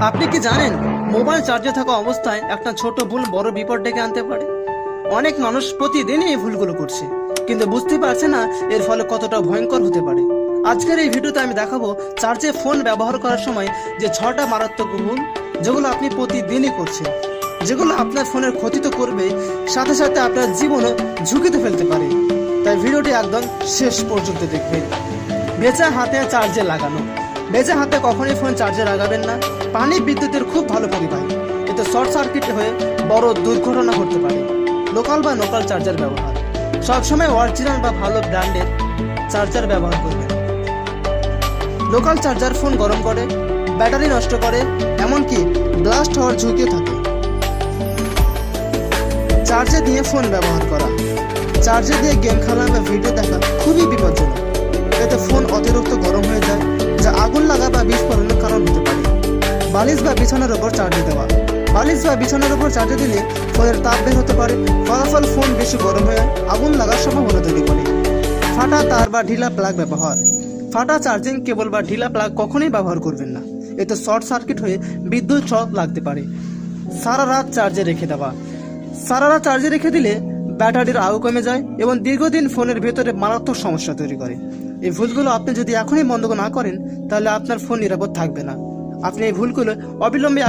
আপনি কি জানেন মোবাইল চার্জে থাকা অবস্থায় একটা ছোট ভুল বড় বিপদ ডেকে আনতে পারে? অনেক মানুষ প্রতিদিনই এই ভুলগুলো করছে, কিন্তু বুঝতে পারছে না এর ফলে কতটা ভয়ঙ্কর হতে পারে। আজকের এই ভিডিওতে আমি দেখাবো চার্জে ফোন ব্যবহার করার সময় যে 6টা মারাত্মক ভুল যেগুলো আপনি প্রতিদিনই করছেন, যেগুলো আপনার ফোনের ক্ষতি তো করবে, সাথে সাথে আপনার জীবনও ঝুঁকিতে ফেলতে পারে। তাই ভিডিওটি একদম শেষ পর্যন্ত দেখবেন। বেঁচে হাতে চার্জে লাগানো। বেঁচে হাতে কখনোই ফোন চার্জে লাগাবেন না। পানি বিদ্যুতের খুব ভালো পরিবাহী, এতে শর্ট সার্কিট হয়ে বড় দুর্ঘটনা ঘটতে পারে। লোকাল বা লোকাল চার্জার ব্যবহার। সবসময় অরিজিনাল বা ভালো ব্র্যান্ডের চার্জার ব্যবহার করবেন। লোকাল চার্জার ফোন গরম করে, ব্যাটারি নষ্ট করে, এমনকি ব্লাস্ট হওয়ার ঝুঁকিও থাকে। চার্জে দিয়ে ফোন ব্যবহার করা। চার্জে দিয়ে গেম খেলা বা ভিডিও দেখা খুবই বিপজ্জনক। এতে ফোন অতিরিক্ত গরম হয়ে যায়, যা আগুন লাগা বা বিস্ফোরণের কারণ হতে পারে। বালিশ বা বিছানার উপর চার্জে দেওয়া। বালিশ বা বিছানার উপর চার্জে দিলে ফোনের তাপ বের হতে পারে, ফলাফল ফোন বেশি গরম হয়ে আগুন লাগার সম্ভাবনা তৈরি করে। ফাটা তার বা ঢিলা প্লাগ ব্যবহার। ফাটা চার্জিং কেবল বা ঢিলা প্লাগ কখনোই ব্যবহার করবেন না, এতে শর্ট সার্কিট হয়ে বিদ্যুৎ শক লাগতে পারে। সারা রাত চার্জে রেখে দেওয়া। সারা রাত চার্জে রেখে দিলে ব্যাটারির আয়ু কমে যায় এবং দীর্ঘদিন ফোনের ভেতরে মারাত্মক সমস্যা তৈরি করে। এই ভুলগুলো আপনি যদি এখনই বন্ধ না করেন, তাহলে আপনার ফোন নিরাপদ থাকবে না। আপনি এই ভুলগুলো অবিলম্বে